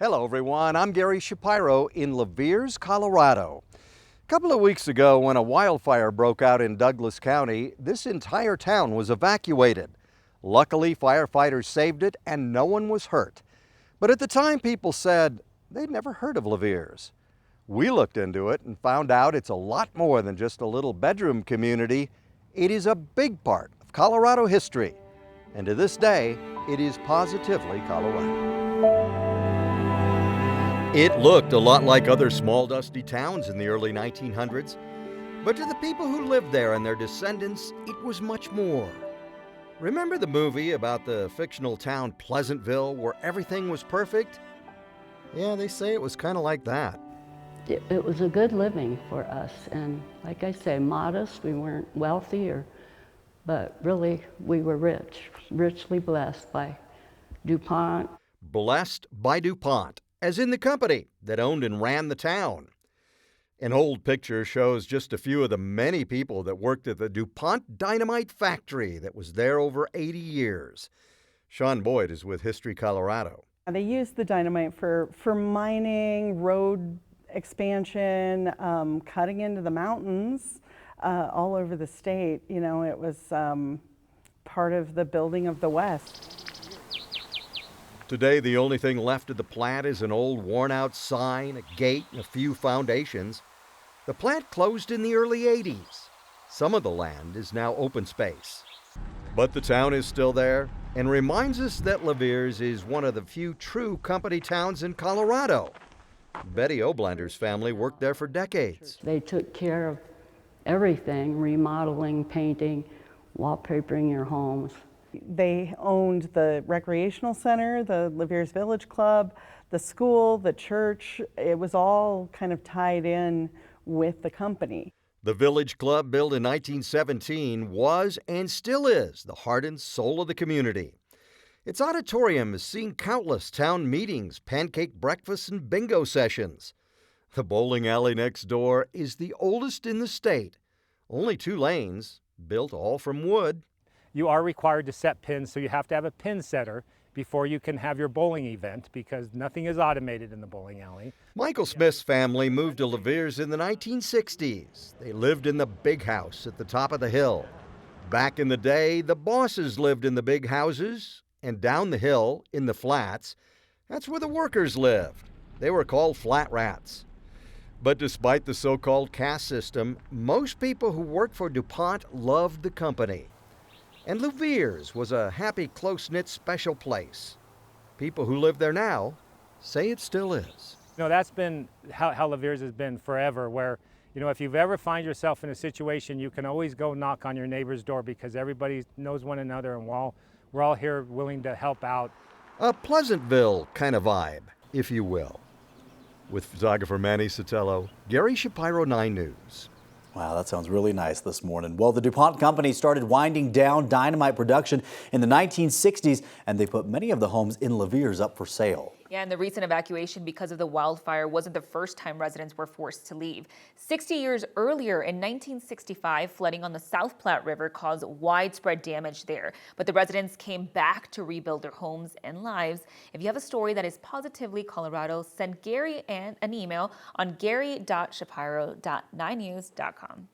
Hello everyone, I'm Gary Shapiro in Louviers, Colorado. A couple of weeks ago when a wildfire broke out in Douglas County, this entire town was evacuated. Luckily, firefighters saved it and no one was hurt. But at the time people said they'd never heard of Louviers. We looked into it and found out it's a lot more than just a little bedroom community. It is a big part of Colorado history. And to this day, it is positively Colorado. It looked a lot like other small, dusty towns in the early 1900s, but to the people who lived there and their descendants, it was much more. Remember the movie about the fictional town Pleasantville where everything was perfect? Yeah, they say it was kind of like that. It was a good living for us, and like I say, modest. We weren't wealthy, but really we were rich, richly blessed by DuPont. Blessed by DuPont, as in the company that owned and ran the town. An old picture shows just a few of the many people that worked at the DuPont dynamite factory that was there over 80 years. Sean Boyd is with History Colorado. They used the dynamite for mining, road expansion, cutting into the mountains all over the state. You know, it was part of the building of the West. Today, the only thing left of the plant is an old worn-out sign, a gate, and a few foundations. The plant closed in the early 80s. Some of the land is now open space. But the town is still there and reminds us that Louviers is one of the few true company towns in Colorado. Betty Oblander's family worked there for decades. They took care of everything, remodeling, painting, wallpapering your homes. They owned the recreational center, the Louviers Village Club, the school, the church. It was all kind of tied in with the company. The Village Club, built in 1917, was and still is the heart and soul of the community. Its auditorium has seen countless town meetings, pancake breakfasts, and bingo sessions. The bowling alley next door is the oldest in the state. Only 2 lanes, built all from wood. You are required to set pins, so you have to have a pin setter before you can have your bowling event because nothing is automated in the bowling alley. Michael Smith's family moved to Louviers in the 1960s. They lived in the big house at the top of the hill. Back in the day, the bosses lived in the big houses, and down the hill, in the flats, that's where the workers lived. They were called flat rats. But despite the so-called caste system, most people who worked for DuPont loved the company. And Louviers was a happy, close-knit, special place. People who live there now say it still is. You know, that's been how Louviers has been forever, where, you know, if you've ever find yourself in a situation, you can always go knock on your neighbor's door because everybody knows one another and we're all here willing to help out. A Pleasantville kind of vibe, if you will. With photographer Manny Sotelo, Gary Shapiro, 9 News. Wow, that sounds really nice this morning. Well, the DuPont company started winding down dynamite production in the 1960s, and they put many of the homes in Louviers up for sale. Yeah, and the recent evacuation because of the wildfire wasn't the first time residents were forced to leave. 60 years earlier, in 1965, flooding on the South Platte River caused widespread damage there. But the residents came back to rebuild their homes and lives. If you have a story that is positively Colorado, send Gary an email on gary.shapiro.9news.com.